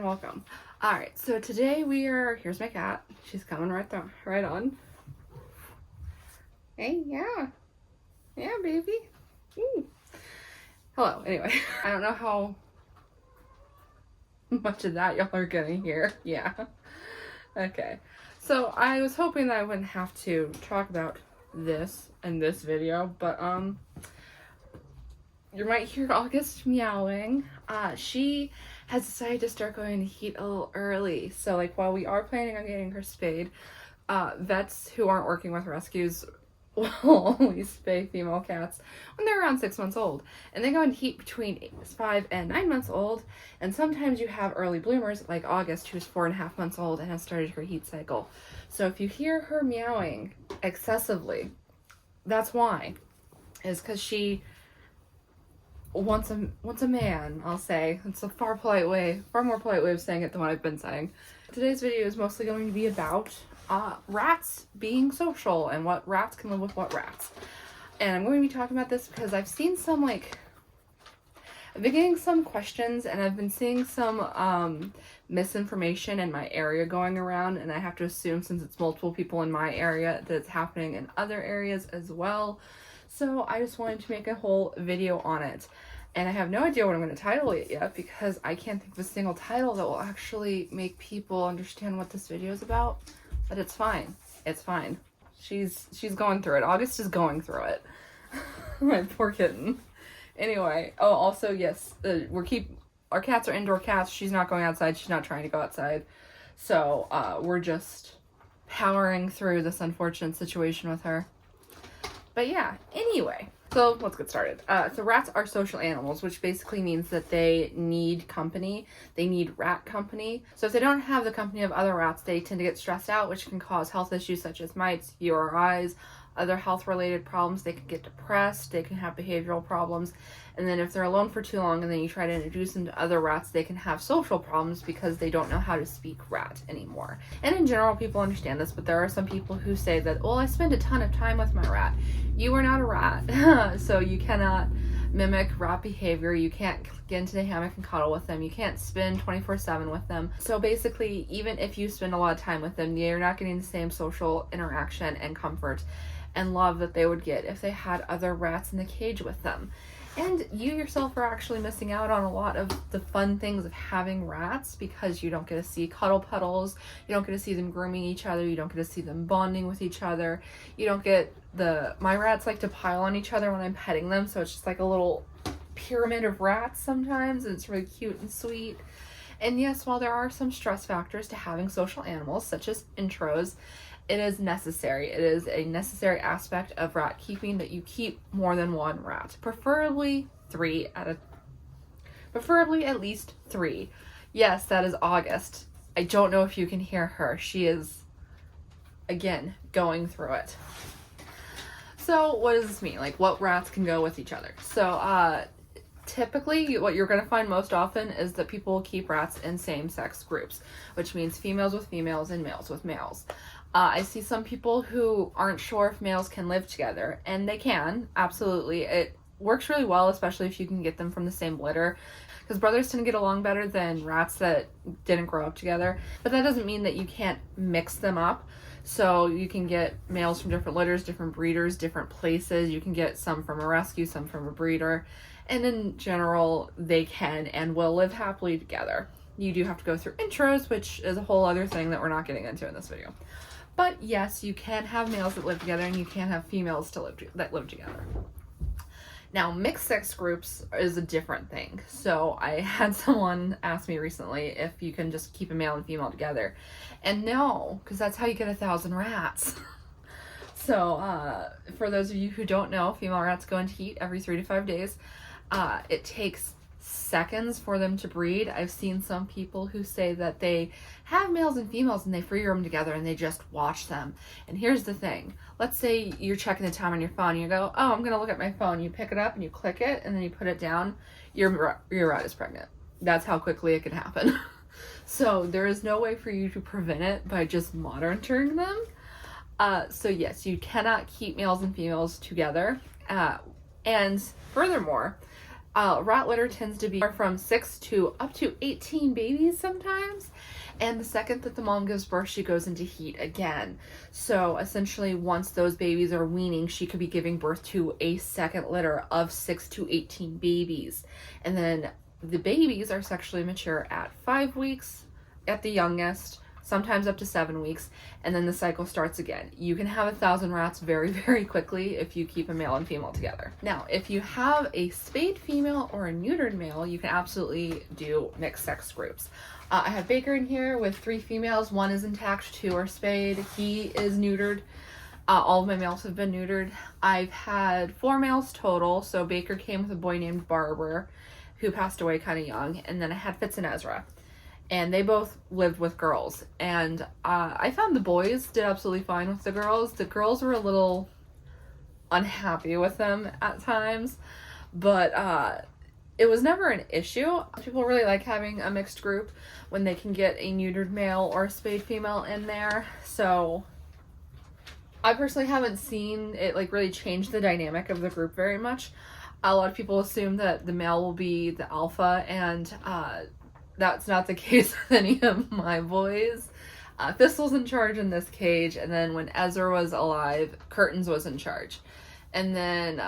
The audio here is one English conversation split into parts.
and welcome. Alright, so today here's my cat. She's coming right on. Hey, yeah. Yeah, baby. Ooh. Hello, anyway. I don't know how much of that y'all are gonna hear. Yeah. Okay. So I was hoping that I wouldn't have to talk about this in this video, but you might hear August meowing. She has decided to start going to heat a little early. So like while we are planning on getting her spayed, vets who aren't working with rescues will only spay female cats when they're around 6 months old. And they go into heat between 5 and 9 months old. And sometimes you have early bloomers like August, who's 4.5 months old and has started her heat cycle. So if you hear her meowing excessively, that's why. Is because she wants a man, I'll say. It's a far more polite way of saying it than what I've been saying. Today's video is mostly going to be about rats being social and what rats can live with what rats. And I'm going to be talking about this because I've seen some I've been getting some questions and I've been seeing some misinformation in my area going around, and I have to assume since it's multiple people in my area that it's happening in other areas as well. So I just wanted to make a whole video on it. And I have no idea what I'm going to title it yet because I can't think of a single title that will actually make people understand what this video is about. But it's fine. It's fine. She's going through it. August is going through it. My poor kitten. Anyway, oh, also, yes, our cats are indoor cats. She's not going outside. She's not trying to go outside. So, we're just powering through this unfortunate situation with her. But yeah, anyway, so let's get started. So rats are social animals, which basically means that they need company. They need rat company. So if they don't have the company of other rats, they tend to get stressed out, which can cause health issues such as mites, URIs, other health-related problems. They can get depressed. They can have behavioral problems. And then if they're alone for too long and then you try to introduce them to other rats, they can have social problems because they don't know how to speak rat anymore. And in general, people understand this, but there are some people who say that, well, I spend a ton of time with my rat. You are not a rat, so you cannot mimic rat behavior. You can't get into the hammock and cuddle with them. You can't spend 24/7 with them. So basically, even if you spend a lot of time with them, you're not getting the same social interaction and comfort and love that they would get if they had other rats in the cage with them. And you yourself are actually missing out on a lot of the fun things of having rats because you don't get to see cuddle puddles, you don't get to see them grooming each other, you don't get to see them bonding with each other, you don't get my rats like to pile on each other when I'm petting them, so it's just like a little pyramid of rats sometimes, and it's really cute and sweet. And yes, while there are some stress factors to having social animals, such as intros, it is necessary. It is a necessary aspect of rat keeping that you keep more than one rat. Preferably at least 3. Yes, that is August. I don't know if you can hear her. She is, again, going through it. So what does this mean? Like, what rats can go with each other? So, typically, what you're going to find most often is that people keep rats in same-sex groups, which means females with females and males with males. I see some people who aren't sure if males can live together, and they can, absolutely. It works really well, especially if you can get them from the same litter, because brothers tend to get along better than rats that didn't grow up together. But that doesn't mean that you can't mix them up. So you can get males from different litters, different breeders, different places. You can get some from a rescue, some from a breeder. And in general, they can and will live happily together. You do have to go through intros, which is a whole other thing that we're not getting into in this video. But yes, you can have males that live together and you can have females that live together. Now, mixed sex groups is a different thing. So I had someone ask me recently if you can just keep a male and female together. And no, because that's how you get 1,000 rats. So for those of you who don't know, female rats go into heat every 3 to 5 days. It takes seconds for them to breed. I've seen some people who say that they have males and females and they free roam together and they just watch them. And here's the thing. Let's say you're checking the time on your phone and you go, oh, I'm going to look at my phone. You pick it up and you click it and then you put it down. Your rat is pregnant. That's how quickly it can happen. So there is no way for you to prevent it by just monitoring them. So yes, you cannot keep males and females together. And furthermore, Rat litter tends to be from 6 to up to 18 babies sometimes. And the second that the mom gives birth, she goes into heat again. So essentially, once those babies are weaning, she could be giving birth to a second litter of 6 to 18 babies. And then the babies are sexually mature at 5 weeks at the youngest, sometimes up to 7 weeks, and then the cycle starts again. You can have 1,000 rats very, very quickly if you keep a male and female together. Now, if you have a spayed female or a neutered male, you can absolutely do mixed sex groups. I have Baker in here with 3 females. 1 is intact, 2 are spayed. He is neutered. All of my males have been neutered. I've had 4 males total. So Baker came with a boy named Barber, who passed away kind of young, and then I had Fitz and Ezra. And they both lived with girls. And I found the boys did absolutely fine with the girls. The girls were a little unhappy with them at times. But it was never an issue. People really like having a mixed group when they can get a neutered male or a spayed female in there. So I personally haven't seen it like really change the dynamic of the group very much. A lot of people assume that the male will be the alpha, and that's not the case with any of my boys. Thistle's in charge in this cage, and then when Ezra was alive, Curtains was in charge. And then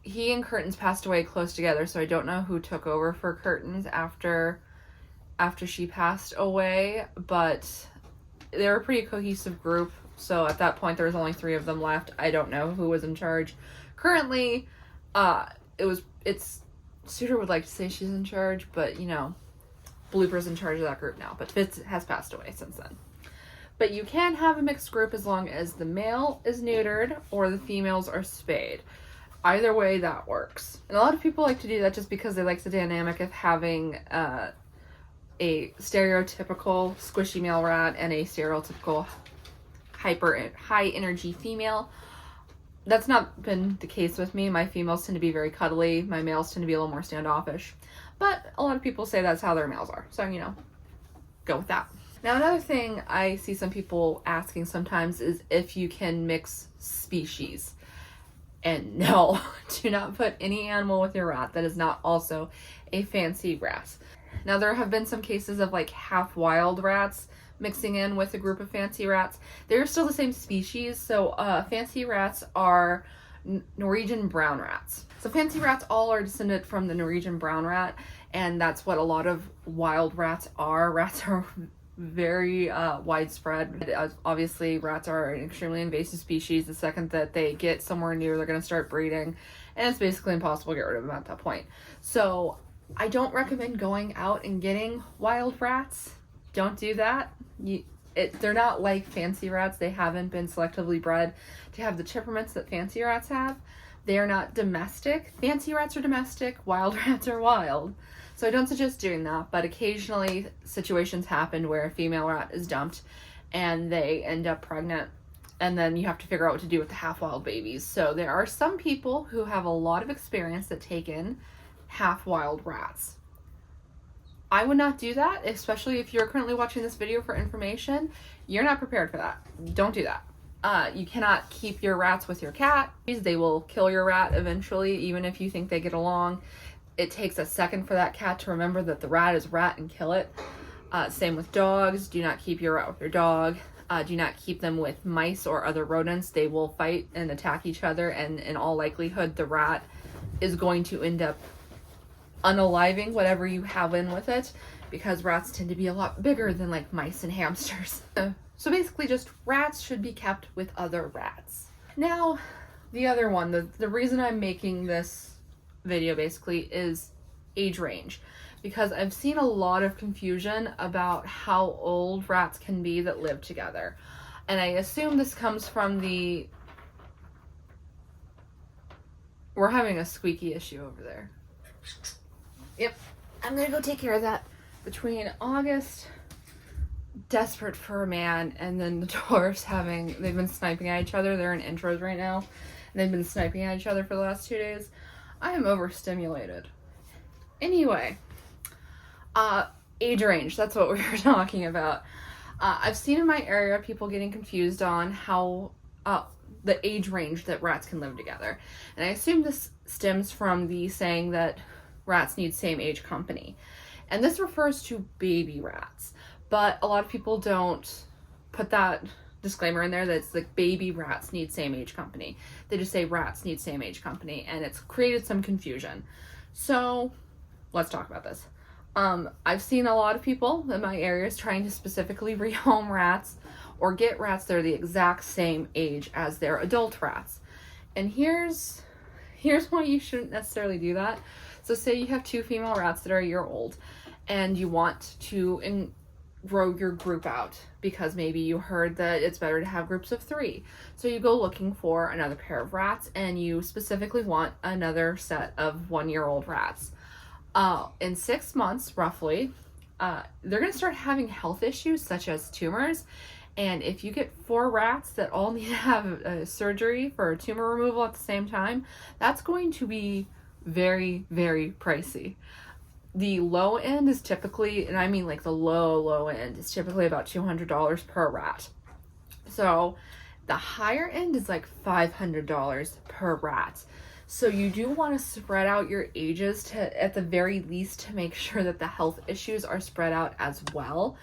he and Curtains passed away close together, so I don't know who took over for Curtains after she passed away, but they were a pretty cohesive group, so at that point there was only 3 of them left. I don't know who was in charge. Currently, it's Suter would like to say she's in charge, but you know, Blooper's in charge of that group now, but Fitz has passed away since then. But you can have a mixed group as long as the male is neutered or the females are spayed. Either way, that works. And a lot of people like to do that just because they like the dynamic of having a stereotypical squishy male rat and a stereotypical high energy female. That's not been the case with me. My females tend to be very cuddly. My males tend to be a little more standoffish. But a lot of people say that's how their males are. So, you know, go with that. Now, another thing I see some people asking sometimes is if you can mix species. And no, do not put any animal with your rat that is not also a fancy rat. Now, there have been some cases of like half wild rats mixing in with a group of fancy rats. They're still the same species. So fancy rats are Norwegian brown rats. So fancy rats all are descended from the Norwegian brown rat, and that's what a lot of wild rats are. Rats are very widespread. Obviously, rats are an extremely invasive species. The second that they get somewhere new, they're going to start breeding, and it's basically impossible to get rid of them at that point. So I don't recommend going out and getting wild rats. Don't do that. They're not like fancy rats. They haven't been selectively bred to have the temperaments that fancy rats have. They are not domestic. Fancy rats are domestic. Wild rats are wild. So I don't suggest doing that, but occasionally situations happen where a female rat is dumped and they end up pregnant, and then you have to figure out what to do with the half-wild babies. So there are some people who have a lot of experience that take in half-wild rats. I would not do that, especially if you're currently watching this video for information. You're not prepared for that. Don't do that. You cannot keep your rats with your cat. They will kill your rat eventually, even if you think they get along. It takes a second for that cat to remember that the rat is rat and kill it. Same with dogs. Do not keep your rat with your dog. Do not keep them with mice or other rodents. They will fight and attack each other, and in all likelihood, the rat is going to end up unaliving whatever you have in with it, because rats tend to be a lot bigger than like mice and hamsters. So basically just rats should be kept with other rats. Now, the other one, the reason I'm making this video basically is age range, because I've seen a lot of confusion about how old rats can be that live together. And I assume this comes from we're having a squeaky issue over there. Yep, I'm gonna go take care of that. Between August, desperate for a man, and then the dwarves they've been sniping at each other. They're in intros right now, and they've been sniping at each other for the last 2 days. I am overstimulated. Anyway, age range, that's what we were talking about. I've seen in my area people getting confused on how the age range that rats can live together. And I assume this stems from the saying that rats need same age company. And this refers to baby rats. But a lot of people don't put that disclaimer in there that it's like baby rats need same age company. They just say rats need same age company, and it's created some confusion. So let's talk about this. I've seen a lot of people in my areas trying to specifically rehome rats or get rats that are the exact same age as their adult rats. And here's why you shouldn't necessarily do that. So say you have 2 female rats that are a year old and you want to grow your group out because maybe you heard that it's better to have groups of 3. So you go looking for another pair of rats and you specifically want another set of 1-year-old rats. In 6 months, roughly, they're going to start having health issues such as tumors. And if you get 4 rats that all need to have a surgery for a tumor removal at the same time, that's going to be very, very pricey. The low end is typically, and I mean like the low end, is typically about $200 per rat. So the higher end is like $500 per rat. So you do want to spread out your ages to, at the very least, to make sure that the health issues are spread out as well.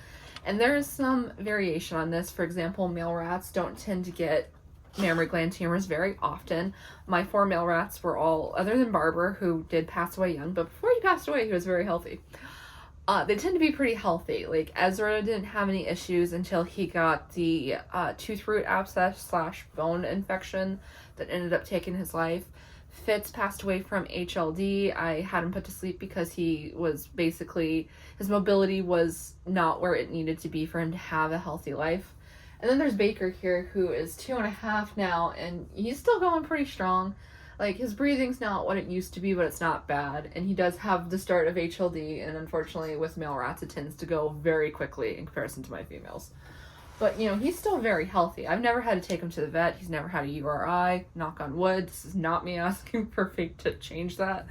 And there is some variation on this. For example, male rats don't tend to get mammary gland tumors very often. My 4 male rats were all, other than Barber, who did pass away young, but before he passed away, he was very healthy. They tend to be pretty healthy. Like Ezra didn't have any issues until he got the tooth root abscess / bone infection that ended up taking his life. Fitz passed away from HLD. I had him put to sleep because he was basically, his mobility was not where it needed to be for him to have a healthy life. And then there's Baker here, who is 2.5 now, and he's still going pretty strong. Like, his breathing's not what it used to be, but it's not bad. And he does have the start of HLD, and unfortunately with male rats, it tends to go very quickly in comparison to my females. But, you know, he's still very healthy. I've never had to take him to the vet. He's never had a URI. Knock on wood. This is not me asking for fate to change that.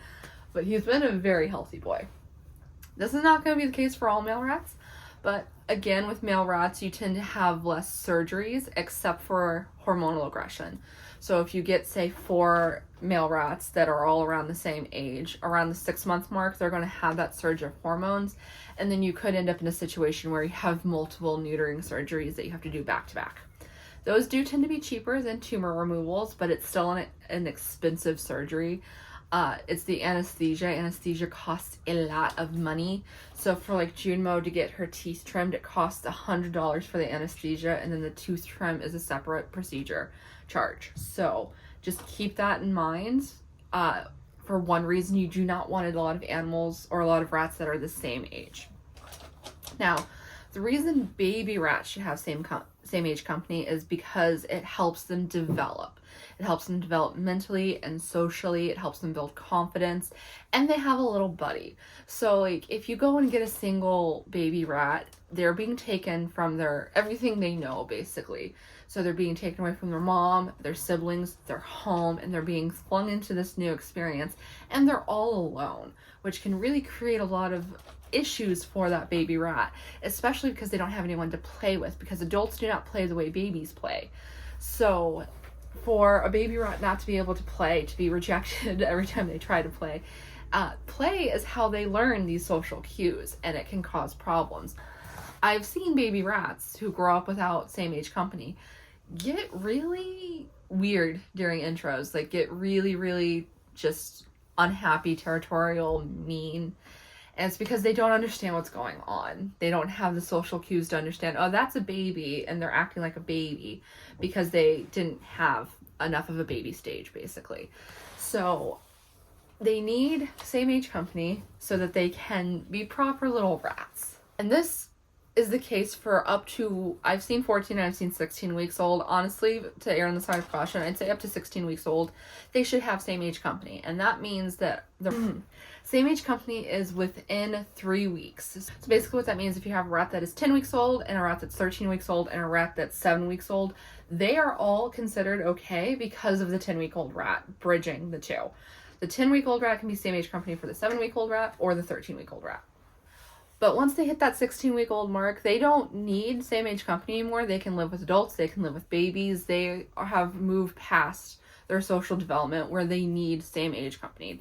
But he's been a very healthy boy. This is not going to be the case for all male rats. But, again, with male rats, you tend to have less surgeries, except for hormonal aggression. So if you get, say, 4 male rats that are all around the same age, around the 6-month mark, they're going to have that surge of hormones. And then you could end up in a situation where you have multiple neutering surgeries that you have to do back to back. Those do tend to be cheaper than tumor removals, but it's still an expensive surgery. It's the anesthesia. Anesthesia costs a lot of money. So for like Junmo to get her teeth trimmed, it costs $100 for the anesthesia, and then the tooth trim is a separate procedure charge. So just keep that in mind. For one reason, you do not want a lot of animals or a lot of rats that are the same age. Now, the reason baby rats should have same age company is because it helps them develop. It helps them develop mentally and socially. It helps them build confidence, and they have a little buddy. So like if you go and get a single baby rat, they're being taken from everything they know basically. So they're being taken away from their mom, their siblings, their home, and they're being flung into this new experience, and they're all alone, which can really create a lot of issues for that baby rat, especially because they don't have anyone to play with, because adults do not play the way babies play. So for a baby rat not to be able to play, to be rejected every time they try to play, play is how they learn these social cues, and it can cause problems. I've seen baby rats who grow up without same age company get really weird during intros, like get really, really just unhappy, territorial, mean. And it's because they don't understand what's going on. They don't have the social cues to understand, oh, that's a baby, and they're acting like a baby because they didn't have enough of a baby stage, basically. So they need same age company so that they can be proper little rats. And this is the case for up to, I've seen 14 and I've seen 16 weeks old. Honestly, to err on the side of caution, I'd say up to 16 weeks old, they should have same age company. And that means that the same age company is within 3 weeks. So basically what that means, if you have a rat that is 10 weeks old and a rat that's 13 weeks old and a rat that's 7 weeks old, they are all considered okay because of the 10-week-old rat bridging the two. The 10-week-old rat can be same age company for the 7-week-old rat or the 13-week-old rat. But once they hit that 16-week-old mark, they don't need same age company anymore. They can live with adults. They can live with babies. They have moved past their social development where they need same age company.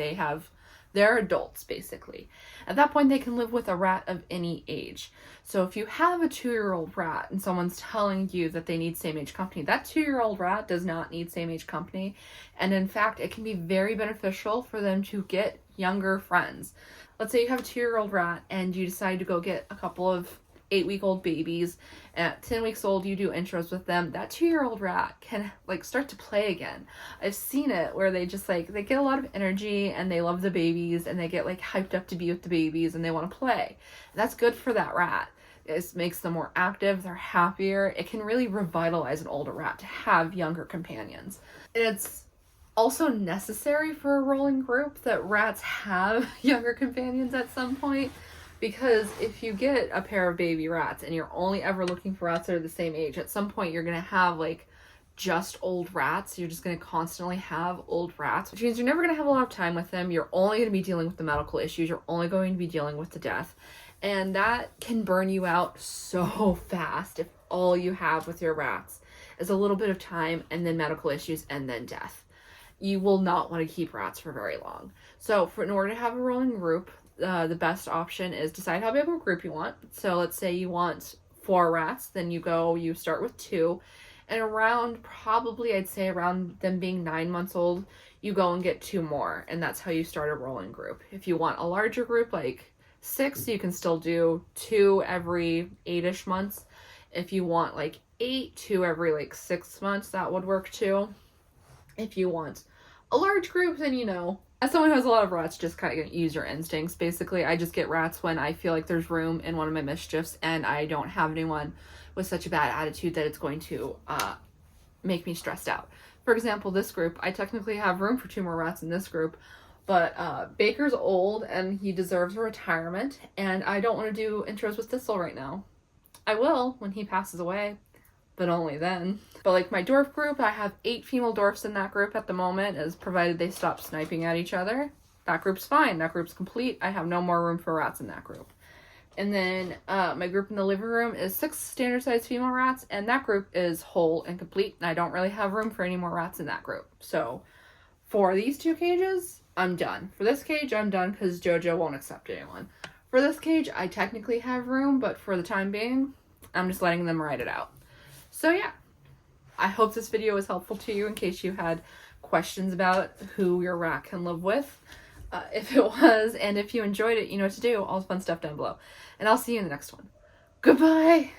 They're adults basically. At that point, they can live with a rat of any age. So if you have a 2-year-old rat and someone's telling you that they need same age company, that 2-year-old rat does not need same age company. And in fact, it can be very beneficial for them to get younger friends. Let's say you have a 2-year-old rat and you decide to go get a couple of 8-week-old babies. At 10 weeks old, you do intros with them. That 2-year-old rat can like start to play again. I've seen it where they just like, they get a lot of energy and they love the babies and they get like hyped up to be with the babies and they want to play. That's good for that rat. It makes them more active, they're happier. It can really revitalize an older rat to have younger companions. It's also necessary for a rolling group that rats have younger companions at some point. Because if you get a pair of baby rats and you're only ever looking for rats that are the same age, at some point you're going to have like just old rats. You're just going to constantly have old rats, which means you're never going to have a lot of time with them. You're only going to be dealing with the medical issues. You're only going to be dealing with the death. And that can burn you out so fast if all you have with your rats is a little bit of time and then medical issues and then death. You will not want to keep rats for very long. So in order to have a rolling group, the best option is decide how big of a group you want. So let's say you want 4 rats, then you start with 2, and I'd say around them being 9 months old, you go and get 2 more, and that's how you start a rolling group. If you want a larger group, like 6, you can still do 2 every 8-ish months. If you want like 8, 2 every like 6 months, that would work too. If you want a large group, then as someone who has a lot of rats, just kind of use your instincts. Basically, I just get rats when I feel like there's room in one of my mischiefs and I don't have anyone with such a bad attitude that it's going to make me stressed out. For example, this group, I technically have room for 2 more rats in this group, but Baker's old and he deserves a retirement, and I don't want to do intros with Thistle right now. I will when he passes away, but only then. But like my dwarf group, I have 8 female dwarfs in that group at the moment, as provided they stop sniping at each other. That group's fine. That group's complete. I have no more room for rats in that group. And then my group in the living room is 6 standard sized female rats, and that group is whole and complete, and I don't really have room for any more rats in that group. So for these 2 cages, I'm done. For this cage, I'm done because JoJo won't accept anyone. For this cage, I technically have room, but for the time being, I'm just letting them ride it out. So yeah, I hope this video was helpful to you in case you had questions about who your rat can live with. If it was, and if you enjoyed it, you know what to do. All the fun stuff down below. And I'll see you in the next one. Goodbye!